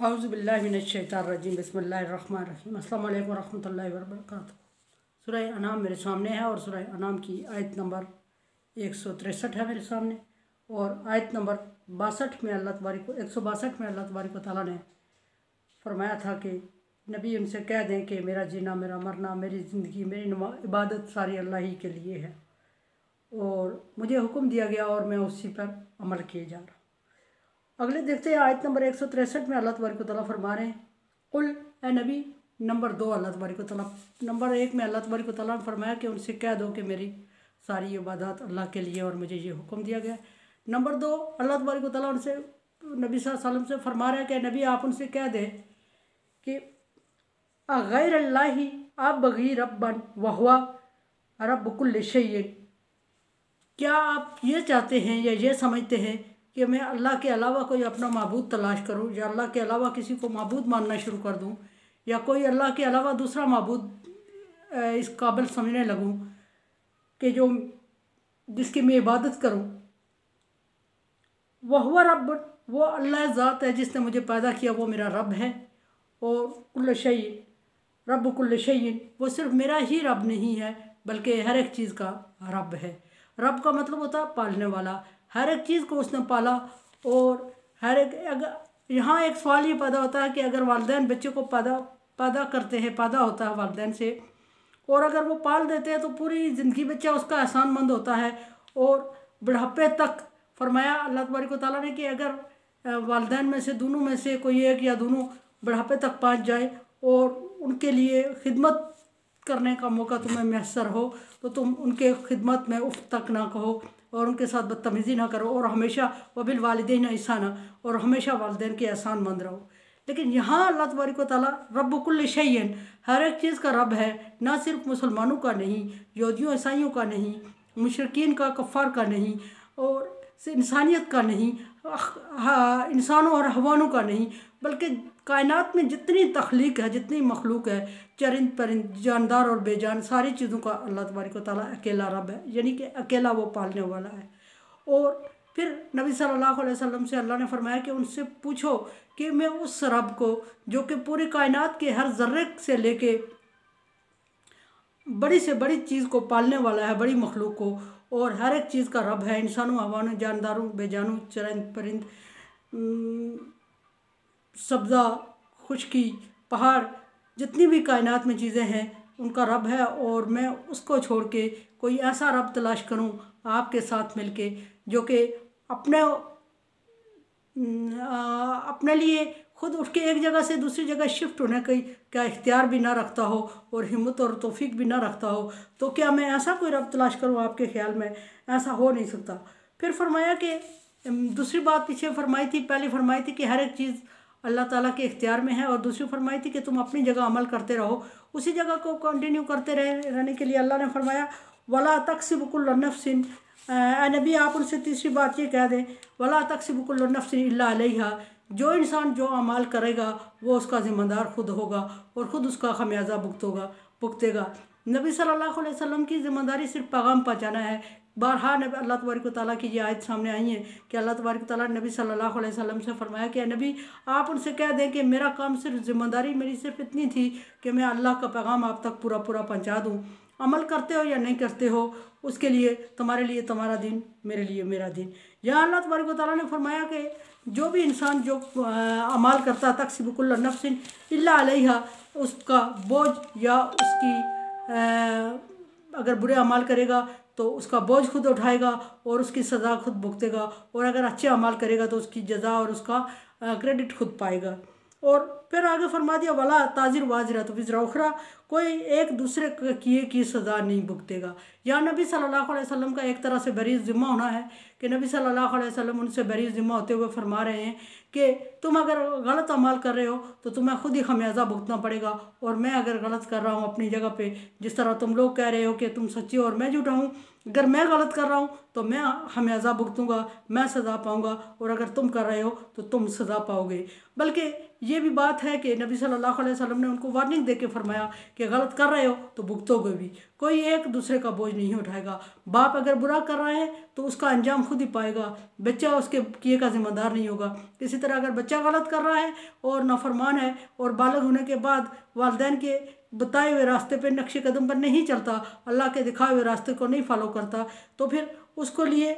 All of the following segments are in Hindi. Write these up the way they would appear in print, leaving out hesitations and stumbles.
औज़ुबिल्लाहिमिनश्शैतानिर्रजीम बिस्मिल्लाहिर्रहमानिर्रहीम अस्सलामु अलैकुम वरहमतुल्लाहि वबरकातुहू। सूरह अनाम मेरे सामने है और सूरह अनाम की आयत नंबर 163 है मेरे सामने। और आयत नंबर 62 में अल्लाह तबारक 162 में अल्लाह तबारक व तआला ने फरमाया था कि नबी उनसे कह दें कि मेरा जीना, मेरा मरना, मेरी ज़िंदगी, मेरी इबादत सारी अल्लाह ही के लिए है और मुझे हुक्म दिया गया और मैं उसी पर अमल किए जा रहा हूँ। अगले देखते हैं आयत नंबर 163 में अल्लाह तबारक व तआला फरमा रहे हैं, कुल ए नबी। नंबर 2 अल्लाह तबारक व तआला, नंबर 1 में अल्लाह तबारक व तआला ने फरमाया कि उनसे कह दो कि मेरी सारी इबादत अल्लाह के लिए और मुझे ये हुक्म दिया गया। नंबर 2 अल्लाह तबारक व तआला उनसे नबी सल्लल्लाहु अलैहि वसल्लम से फरमा रहा है कि नबी आप उनसे कह दें कि गैर अल्लाहि आप बगी रब्बन वहुवा रब्बु कुल्लि शैइन, क्या आप ये चाहते हैं या ये समझते हैं कि मैं अल्लाह के अलावा कोई अपना माबूद तलाश करूं या अल्लाह के अलावा किसी को माबूद मानना शुरू कर दूं या कोई अल्लाह के अलावा दूसरा माबूद इस काबिल समझने लगूं कि जो जिसकी मैं इबादत करूं। वहुवा रब्ब, वो अल्लाह ज़ात है जिसने मुझे पैदा किया, वो मेरा रब है। और कुल्ल शैइन रब्बु कुल्ल शैइन, वो सिर्फ मेरा ही रब नहीं है बल्कि हर एक चीज़ का रब है। रब का मतलब होता है पालने वाला, हर एक चीज़ को उसने पाला। और हर एक अगर यहाँ एक सवाल ये पैदा होता है कि अगर वालिदैन बच्चे को पैदा करते हैं, पैदा होता है वालिदैन से, और अगर वो पाल देते हैं तो पूरी ज़िंदगी बच्चा उसका एहसानमंद होता है और बुढ़ापे तक। फरमाया अल्लाह तबारक व तआला ने कि अगर वालिदैन में से दोनों में से कोई एक या दोनों बुढ़ापे तक पहुँच जाए और उनके लिए खिदमत करने का मौका तुम्हें मैसर हो तो तुम उनके खिदमत में उफ तक ना कहो और उनके साथ बदतमीज़ी ना करो और हमेशा वबिल वालिदैन ihसाना, और हमेशा वालिदैन के एहसान मंद रहो। लेकिन यहाँ अल्लाह तबारक व तआला रब्बु कुल्लि शैइन, हर एक चीज़ का रब है, ना सिर्फ मुसलमानों का नहीं, यहूदियों ईसाइयों का नहीं, मुशरिकीन का, कफ़ार का नहीं, और इंसानियत का नहीं, इंसानों और हवानों का नहीं, बल्कि कायनात में जितनी तख्लीक है, जितनी मखलूक है, चरिंद परिंद, जानदार और बेजान, सारी चीज़ों का अल्लाह तबारक व तआला अकेला रब है, यानी कि अकेला वो पालने वाला है। और फिर नबी सल्लल्लाहु अलैहि वसल्लम से अल्लाह ने फरमाया कि उनसे पूछो कि मैं उस रब को जो कि पूरी कायनात के हर ज़र्रे से लेके बड़ी से बड़ी चीज़ को पालने वाला है, बड़ी मखलूक को, और हर एक चीज़ का रब है, इंसानों, हवानों, जानदारों, बेजानों, चरिंद परिंद, सब्ज़ा, खुशकी, पहाड़, जितनी भी कायनात में चीज़ें हैं उनका रब है। और मैं उसको छोड़ के कोई ऐसा रब तलाश करूं आपके साथ मिलके जो कि अपने लिए खुद उठ के एक जगह से दूसरी जगह शिफ्ट होने का इख्तियार भी ना रखता हो और हिम्मत और तौफीक भी ना रखता हो, तो क्या मैं ऐसा कोई रब तलाश करूं आपके ख्याल में? ऐसा हो नहीं सकता। फिर फरमाया कि दूसरी बात पीछे फरमाई थी, पहले फरमाई थी कि हर एक चीज़ अल्लाह ताला के इख्तियार में है, और दूसरी फरमाई थी कि तुम अपनी जगह अमल करते रहो, उसी जगह को कंटिन्यू करते रहने के लिए अल्लाह ने फरमाया वला तक्सिबु कुल्लु नफ्सिन, नबी आप उनसे तीसरी बात ये कह दें, वला तक्सिबु कुल्लु नफ्सिन इल्ला अलैहा, जो इंसान जो अमाल करेगा वो उसका ज़िम्मेदार खुद होगा और ख़ुद उसका खमियाजा भुगतेगा। नबी सल्लल्लाहु अलैहि वसल्लम की ज़िम्मेदारी सिर्फ पैगाम पहुँचाना है। बारहा अल्लाह तबारक व तआला की ये आयत सामने आई है कि अल्लाह तबारक व तआला ने नबी सल्लल्लाहु अलैहि वसल्लम से फरमाया कि नबी आप उनसे कह दें कि मेरा काम सिर्फ ज़िम्मेदारी मेरी सिर्फ इतनी थी कि मैं अल्लाह का पैगाम आप तक पूरा पहुँचा दूँ। अमल करते हो या नहीं करते हो उसके लिए तुम्हारे लिए तुम्हारा दिन, मेरे लिए मेरा दिन। यहाँ अल्लाह तबारक व तआला ने फरमाया कि जो भी इंसान जो अमाल करता तक्सिबु कुल्लु नफ्सिन इल्ला अलैहा, उसका बोझ या उसकी अगर बुरे अमाल करेगा तो उसका बोझ खुद उठाएगा और उसकी सज़ा खुद भुगतेगा, और अगर अच्छे अमाल करेगा तो उसकी जज़ा और उसका क्रेडिट खुद पाएगा। और फिर आगे फरमा दिया वला ताजिर वाजिरतु विज़रा उखरा, कोई एक दूसरे किए की सज़ा नहीं भुगतेगा। यहाँ नबी सल्लल्लाहु अलैहि वसल्लम का एक तरह से बरीज़ ज़िम्मा होना है कि नबी सल्लल्लाहु अलैहि वसल्लम उनसे बरीज़ ज़िम्मा होते हुए फरमा रहे हैं कि तुम अगर गलत अमाल कर रहे हो तो तुम्हें खुद ही खमियाजा भुगतना पड़ेगा, और मैं अगर गलत कर रहा हूँ अपनी जगह पे, जिस तरह तुम लोग कह रहे हो कि तुम सच्चे और मैं झूठा हूँ, अगर मैं गलत कर रहा हूँ तो मैं खमियाजा भुगतूँगा, मैं सज़ा पाऊँगा, और अगर तुम कर रहे हो तो तुम सज़ा पाओगे। बल्कि ये भी बात है कि नबी सल्लल्लाहु अलैहि वसल्लम ने उनको वार्निंग दे के फरमाया कि गलत कर रहे हो तो भुगतोगे भी, कोई एक दूसरे का बोझ नहीं उठाएगा। बाप अगर बुरा कर रहा है तो उसका अंजाम खुद ही पाएगा, बच्चा उसके किए का जिम्मेदार नहीं होगा। इसी तरह अगर बच्चा गलत कर रहा है और नाफरमान है और बालग होने के बाद वालिदैन के बताए हुए रास्ते पे, नक्शे कदम पर नहीं चलता, अल्लाह के दिखाए हुए रास्ते को नहीं फॉलो करता, तो फिर उसको लिए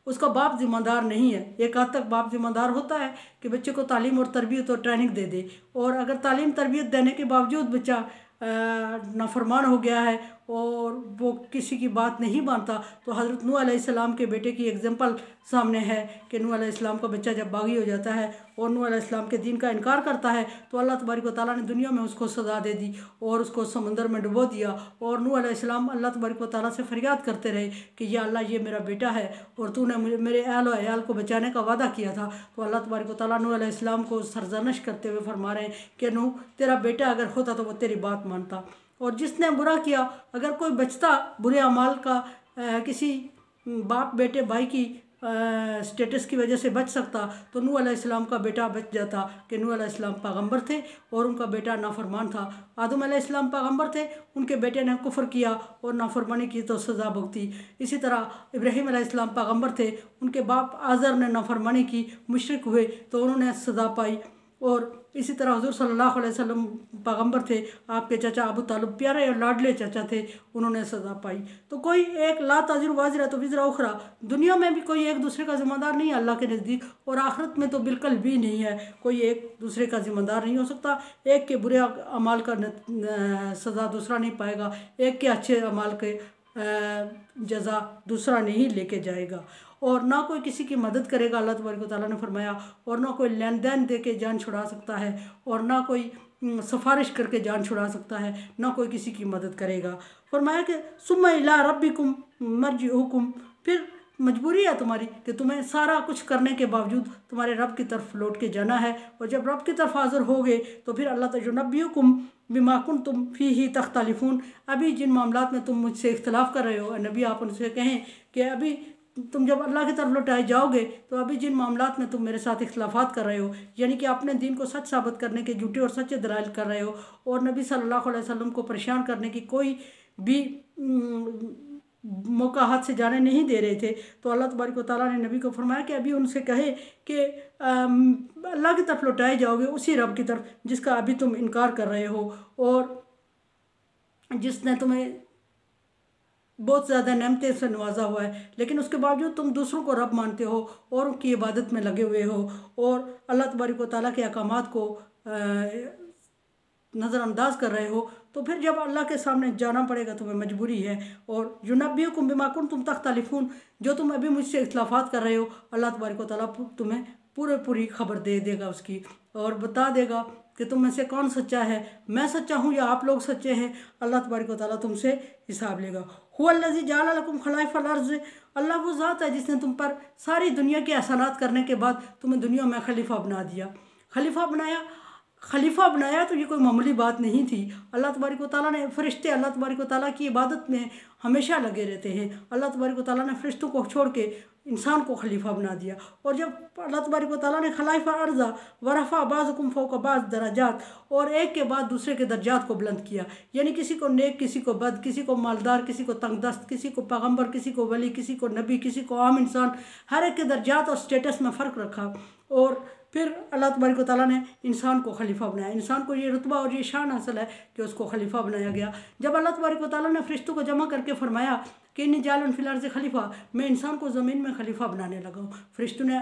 उसका बाप जिम्मेदार नहीं है। एक हद तक बाप जिम्मेदार होता है कि बच्चे को तालीम और तरबियत और ट्रेनिंग दे दे, और अगर तालीम तरबियत देने के बावजूद बच्चा नाफरमान हो गया है और वो किसी की बात नहीं मानता, तो हज़रत नूह अलैहिस्सलाम के बेटे की एग्जांपल सामने है कि नूह अलैहिस्सलाम का बच्चा जब बागी हो जाता है और नूह अलैहिस्सलाम के दीन का इनकार करता है तो अल्लाह तबारक व तआला ने दुनिया में उसको सज़ा दे दी और उसको समंदर में डुबो दिया। और नूह अलैहिस्सलाम अल्लाह तबारक व तआला से फरियाद करते रहे कि या अल्लाह, ये मेरा बेटा है और तूने मेरे अहल व अयाल को बचाने का वादा किया था। तो अल्लाह तबारक व तआला नूह अलैहिस्सलाम को सरजनश करते हुए फरमा रहे हैं कि नूह, तेरा बेटा अगर होता तो वो तेरी बात मानता, और जिसने बुरा किया, अगर कोई बचता बुरे अमाल का किसी बाप बेटे भाई की स्टेटस की वजह से बच सकता तो नूह अलैहिस्सलाम का बेटा बच जाता कि नूह अलैहिस्सलाम पैगंबर थे और उनका बेटा नाफरमान था। आदम अलैहिस्सलाम पैगंबर थे, उनके बेटे ने कुफ्र किया और नाफरमानी की तो सज़ा भुगती। इसी तरह इब्राहीम अलैहिस्सलाम पैगंबर थे, उनके बाप आज़र ने नाफरमानी की, मुशरिक हुए तो उन्होंने सज़ा पाई। और इसी तरह हुज़ूर सल्लल्लाहु अलैहि वसल्लम पैगंबर थे, आपके चाचा अबू तालिब प्यारे और लाडले चाचा थे, उन्होंने सज़ा पाई। तो कोई एक ला ताज़िर वाज़िरा तो विज़रा उखरा, दुनिया में भी कोई एक दूसरे का ज़िम्मेदार नहीं है अल्लाह के नज़दीक, और आखिरत में तो बिल्कुल भी नहीं है, कोई एक दूसरे का ज़िम्मेदार नहीं हो सकता। एक के बुरे अमाल का सज़ा दूसरा नहीं पाएगा, एक के अच्छे अमाल के जज़ा दूसरा नहीं लेके जाएगा, और ना कोई किसी की मदद करेगा, अल्लाह तबारक व तआला ने फरमाया, और ना कोई लेन देन दे के जान छुड़ा सकता है, और ना कोई सिफारिश करके जान छुड़ा सकता है, ना कोई किसी की मदद करेगा। फरमाया कि सुम्मा इला रब्बिकुम मर्जिउकुम, फिर मजबूरी है तुम्हारी कि तुम्हें सारा कुछ करने के बावजूद तुम्हारे रब की तरफ लौट के जाना है, और जब रब की तरफ हाजिर होगे तो फिर अल्लाह तजुनब्बियुकुम बिमा कुंतुम फीही तख्तलिफून, अभी जिन मामलात में तुम मुझसे इख्तलाफ कर रहे हो, नबी आप उनसे कहें कि अभी तुम जब अल्लाह की तरफ लौटाए जाओगे तो अभी जिन मामलात में तुम मेरे साथ इख्तलाफात कर रहे हो, यानी कि अपने दीन को सच साबित करने के झूठे और सच्चे दलाइल कर रहे हो, और नबी सल्लल्लाहु अलैहि वसल्लम को परेशान करने की कोई भी मौका हाथ से जाने नहीं दे रहे थे, तो अल्लाह तबारक व तआला ने नबी को फरमाया कि अभी उनसे कहे कि अल्लाह की तरफ लौटाए जाओगे, उसी रब की तरफ जिसका अभी तुम इनकार कर रहे हो, और जिसने तुम्हें बहुत ज़्यादा नेमतें से नवाजा हुआ है, लेकिन उसके बावजूद तुम दूसरों को रब मानते हो और उनकी इबादत में लगे हुए हो, और अल्लाह तबारक व तआला के अहकामात को नज़रअंदाज कर रहे हो, तो फिर जब अल्लाह के सामने जाना पड़ेगा तुम्हें मजबूरी है। और युनब्बियुकुम बिमा कुंतुम तख्तलिफून, जो तुम अभी मुझसे इख्तलाफात कर रहे हो, अल्लाह तबारक व तआला तुम्हें पूरी खबर दे देगा उसकी, और बता देगा कि तुम में से कौन सच्चा है, मैं सच्चा हूँ या आप लोग सच्चे हैं। अल्लाह तबारक व तआला तुमसे हिसाब लेगा। हुवल्लज़ी जअल लकुम खलाइफल अर्ज़, अल्लाह वो ज़ात है जिसने तुम पर सारी दुनिया के एहसानात करने के बाद तुम्हें दुनिया में खलीफा बना दिया। खलीफा बनाया तो ये कोई मामूली बात नहीं थी। अल्लाह तबारक व तआला ने फरिश्ते अल्लाह तबारक व तआला की इबादत में हमेशा लगे रहते हैं। अल्लाह तबारक व तआला ने फरिश्तों को छोड़ के इंसान को खलीफा बना दिया, और जब अल्लाह तबारक व तआला ने खलाइफा अर्ज़ा वरफ़ा बाज़कुम फ़ौक़ बाज़ दराजात, और एक के बाद दूसरे के दर्जात को बुलंद किया, यानी किसी को नेक, किसी को बद, किसी को मालदार, किसी को तंगदस्त, किसी को पैगंबर, किसी को वली, किसी को नबी, किसी को आम इंसान, हर एक के दर्जात और स्टेटस में फ़र्क रखा, और फिर अल्लाह तबारक व तआला ने इंसान को खलीफा बनाया। इंसान को ये रुतबा और ये शान हासिल है कि उसको खलीफा बनाया गया। जब अल्लाह तबारक व तआला ने फरिश्तों को जमा करके फरमाया कि इन्नी जालिन फिल अर्ज़ खलीफा, मैं इंसान को ज़मीन में खलीफा बनाने लगा हूँ, फरिश्तों ने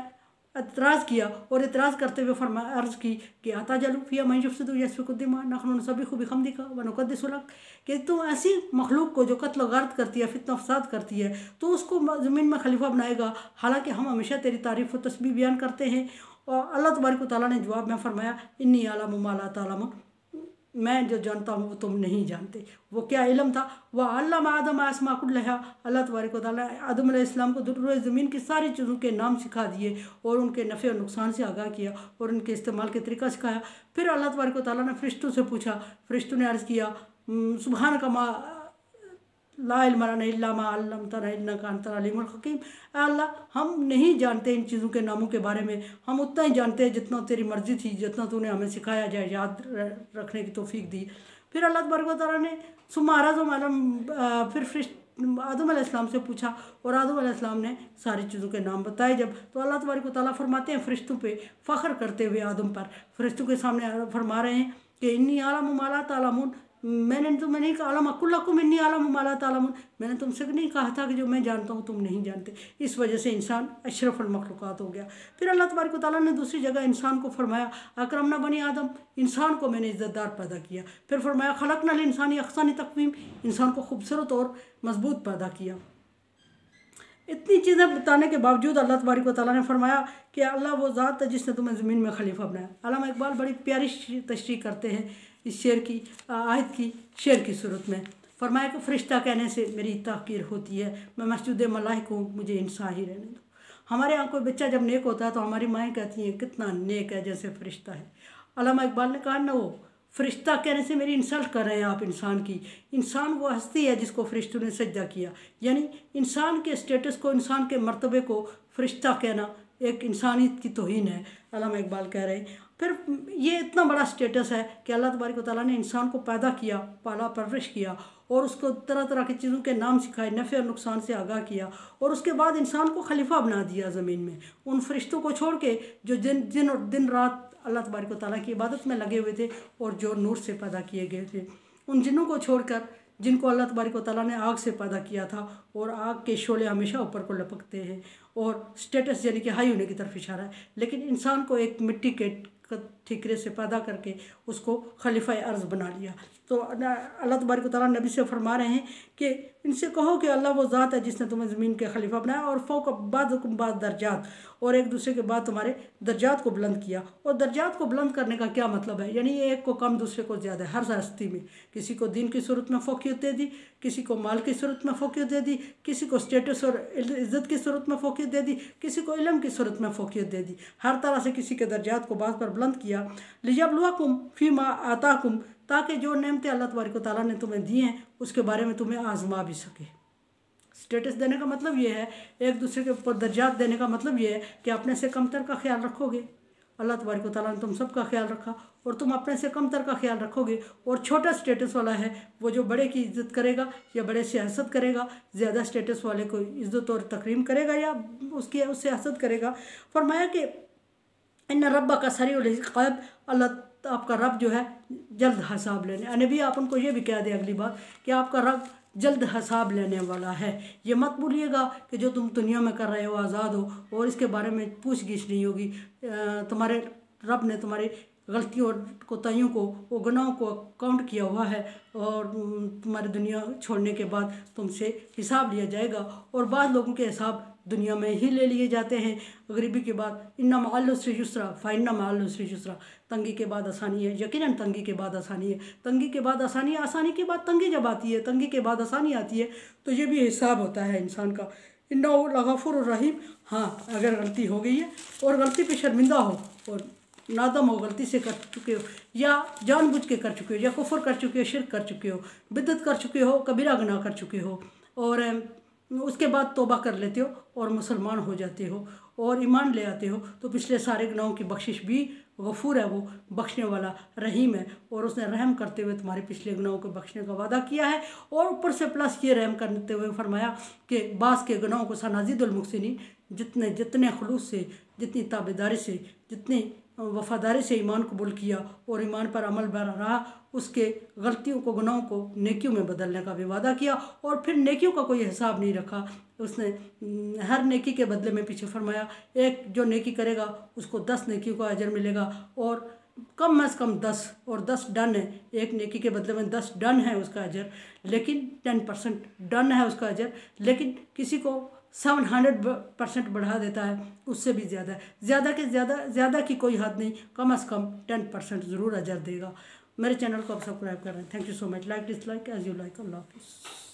एतराज़ किया, और एतराज़ करते हुए फरमा अर्ज़ की कि अताजअलु फ़ीहा मन युफ़्सिदु यसफ़िकु दिमा नहनु नुसब्बिहु बिहम्दिका व नुक़द्दिसु लक, कि तुम ऐसी मखलूक को जो कत्ल गारत करती है, फितना फसाद करती है, तो उसको ज़मीन में खलीफा बनाएगा, हालांकि हम हमेशा तेरी तारीफ़ व तस्बीह बयान करते हैं। और अल्लाह तबारक व तआला ने जवाब में फरमाया इन्नी अअलमु मा ला तअलमून, मैं जो जानता हूँ वो तुम नहीं जानते। वो क्या इल्म था? वह अल्लमा आदम अस्मा कुल्लहा, अल्लाह तबारक व तआला आदम अलैहिस्सलाम को रोए ज़मीन की सारी चीज़ों के नाम सिखा दिए, और उनके नफ़े और नुकसान से आगाह किया, और उनके इस्तेमाल के तरीका सिखाया। फिर अल्लाह तबारक व तआला ने फरिश्तों से पूछा, फरिश्तों ने अर्ज़ किया सुबहानका मा ला इल्म लना इल्ला मा अल्लमतना इन्नका अंतल अलीमुल हकीम, अल्लाह हम नहीं जानते इन चीज़ों के नामों के बारे में, हम उतना ही जानते हैं जितना तेरी मर्ज़ी थी, जितना तूने हमें सिखाया जाए, याद रखने की तौफीक दी। फिर अल्लाह तबारक व तआला ने सुम्मा अराज़हुम फिर आदम अलैहिस्सलाम से पूछा और आदम अलैहिस्सलाम ने सारी चीज़ों के नाम बताए जब, तो अल्लाह तबारक व तआला फरमाते हैं फरिश्तों पे फ़ख्र करते हुए आदम पर, फरिश्तों के सामने फरमा रहे हैं कि इन्नी आलमु मा ला तालमून, मैंने तुम्हें नहीं कहा आलम अकुल्लकुम इन्नी आलमु मा ला तालमून, मैंने तुमसे नहीं कहा था कि जो मैं जानता हूँ तुम नहीं जानते। इस वजह से इंसान अशरफुल मखलूक़ात हो गया। फिर अल्लाह तबारक व तआला ने दूसरी जगह इंसान को फरमाया अकरमना बनी आदम, इंसान को मैंने इज़्ज़तदार पैदा किया। फिर फरमाया खलकनल इंसानी अहसनी तक़वीम, इंसान को खूबसूरत और मजबूत पैदा किया। इतनी चीज़ें बताने के बावजूद अल्लाह तबारक व तआला ने फरमाया कि अल्लाह वो ज़ात है जिसने तुम्हें ज़मीन में खलीफा बनाया। अल्लामा इकबाल बड़ी प्यारी तशरीह करते हैं इस शेर की, आयत की शेर की सूरत में। फरमाया कि फ़रिश्ता कहने से मेरी ताक़ीर होती है, मैं मस्जिद मलाइक हूँ, मुझे इंसान ही रहने दो। हमारे यहाँ कोई बच्चा जब नेक होता है तो हमारी माएँ कहती हैं कितना नेक है, जैसे फ़रिश्ता है। अल्लामा इकबाल ने कहा ना, वो फ़रिश्ता कहने से मेरी इंसल्ट कर रहे हैं आप इंसान की। इंसान वो हस्ती है जिसको फ़रिश्तों ने सजदा किया, यानी इंसान के स्टेटस को, इंसान के मर्तबे को फ़रिश्ता कहना एक इंसानियत की तौहीन है, अल्लामा इकबाल कह रहे हैं। फिर ये इतना बड़ा स्टेटस है कि अल्लाह तबारक व तआला ने इंसान को पैदा किया, पाला परवरिश किया और उसको तरह तरह की चीज़ों के नाम सिखाए, नफ़े और नुकसान से आगाह किया, और उसके बाद इंसान को खलीफा बना दिया ज़मीन में। उन फरिश्तों को छोड़ के जो दिन रात अल्लाह तबारक व तआला की इबादत में लगे हुए थे और जो नूर से पैदा किए गए थे, उन जिन्नों को छोड़कर जिनको अल्लाह तबारक व तआला ने आग से पैदा किया था, और आग के शोले हमेशा ऊपर को लपकते हैं और स्टेटस यानी कि हाई होने की तरफ इशारा है। लेकिन इंसान को एक मिट्टी के ठिकरे से पैदा करके उसको खलीफा अर्ज़ बना लिया। तो अल्लाह तबारक व तआला नबी से फरमा रहे हैं कि इनसे कहो कि अल्लाह वो ज़ात है जिसने तुम्हें ज़मीन के खलीफा बनाया और फ़ौक़ बाज़ुकुम बाज़ दर्जात, और एक दूसरे के बाद तुम्हारे दर्जात को बुलंद किया। और दर्जात को बुलंद करने का क्या मतलब है, यानी एक को कम दूसरे को ज़्यादा, हर हस्ती में किसी को दीन की सूरत में फ़ौक़ियत दे दी, किसी को माल की सूरत में फ़ौक़ियत दे दी, किसी को स्टेटस और इज़्ज़त की सूरत में फ़ौक़ियत दे दी, किसी को इल्म की सूरत में फ़ौक़ियत दे दी। हर तरह से किसी के दर्जात को बाज़ पर बुलंद किया। लियब्लुवकुम फ़ीमा आताकुम, ताकि जो नेमतें अल्लाह तबारक व तआला ने तुम्हें दी हैं उसके बारे में तुम्हें आज़मा भी सके। स्टेटस देने का मतलब ये है, एक दूसरे के ऊपर दर्जात देने का मतलब ये है कि अपने से कमतर का ख्याल रखोगे। अल्लाह तबारक व तआला ने तुम सब का ख्याल रखा और तुम अपने से कमतर का ख्याल रखोगे। और छोटा स्टेटस वाला है वो जो बड़े की इज़्ज़त करेगा या बड़े से हसद करेगा, ज़्यादा स्टेटस वाले को इज़्ज़त और तकरीम करेगा या उससे हसद करेगा। फरमाया कि इन रब्बा का सरीउल हिसाब, अल्लाह आपका रब जो है जल्द हिसाब लेने, नबी आप उनको ये भी कह दें अगली बात कि आपका रब जल्द हिसाब लेने वाला है। ये मत भूलिएगा कि जो तुम दुनिया में कर रहे हो आज़ाद हो और इसके बारे में पूछ गिछ नहीं होगी। तुम्हारे रब ने तुम्हारी गलतियों और कोताहियों को, वो गुनाहों को काउंट किया हुआ है और तुम्हारी दुनिया छोड़ने के बाद तुमसे हिसाब लिया जाएगा। और बाद लोगों के हिसाब दुनिया में ही ले लिए जाते हैं। गरीबी के बाद इन्ना मअल उसरि युस्रा फ़इन्ना मअल उसरि युस्रा, तंगी के बाद आसानी है, यकीनन तंगी के बाद आसानी है, तंगी के बाद आसानी है, आसानी के बाद तंगी जब आती है, तंगी के बाद आसानी आती है, तो ये भी हिसाब होता है इंसान का। इन्नहु लगफूरुर रहीम, हाँ अगर गलती हो गई है और गलती पे शर्मिंदा हो और नादम हो, गलती से कर चुके हो या जानबूझ के कर चुके हो या कुफ्र कर चुके हो, शिर्क कर चुके हो, बिदअत कर चुके हो, कबीरा गुनाह कर चुके हो और उसके बाद तौबा कर लेते हो और मुसलमान हो जाते हो और ईमान ले आते हो, तो पिछले सारे गुनाहों की बख्शिश भी गफूर है, वो बख्शने वाला रहीम है और उसने रहम करते हुए तुम्हारे पिछले गुनाहों को बख्शने का वादा किया है। और ऊपर से प्लस ये रहम करते हुए फरमाया कि बास के गुनाहों को सनाजिदुल मुहसिनीन, जितने खुलूस से, जितनी ताबेदारी से, जितनी वफ़ादारी से ईमान कबूल किया और ईमान पर अमल बना रहा, उसके गलतियों को, गुनाहों को नेकियों में बदलने का भी वादा किया। और फिर नेकियों का कोई हिसाब नहीं रखा उसने, हर नेकी के बदले में पीछे फरमाया एक जो नेकी करेगा उसको 10 नेकियों का अजर मिलेगा और कम अज़ कम 10 और 10 डन है, एक नेकी के बदले में 10 डन है उसका अजर, लेकिन 10% डन है उसका अजर, लेकिन किसी को 700% बढ़ा देता है, उससे भी ज़्यादा है, ज़्यादा की कोई हद नहीं, कम अज़ कम 10% ज़रूर अजर देगा। मेरे चैनल को आप सब्सक्राइब कर रहे हैं। Thank you so much. Like dislike as you like. अल्लाह हाफ़िज़।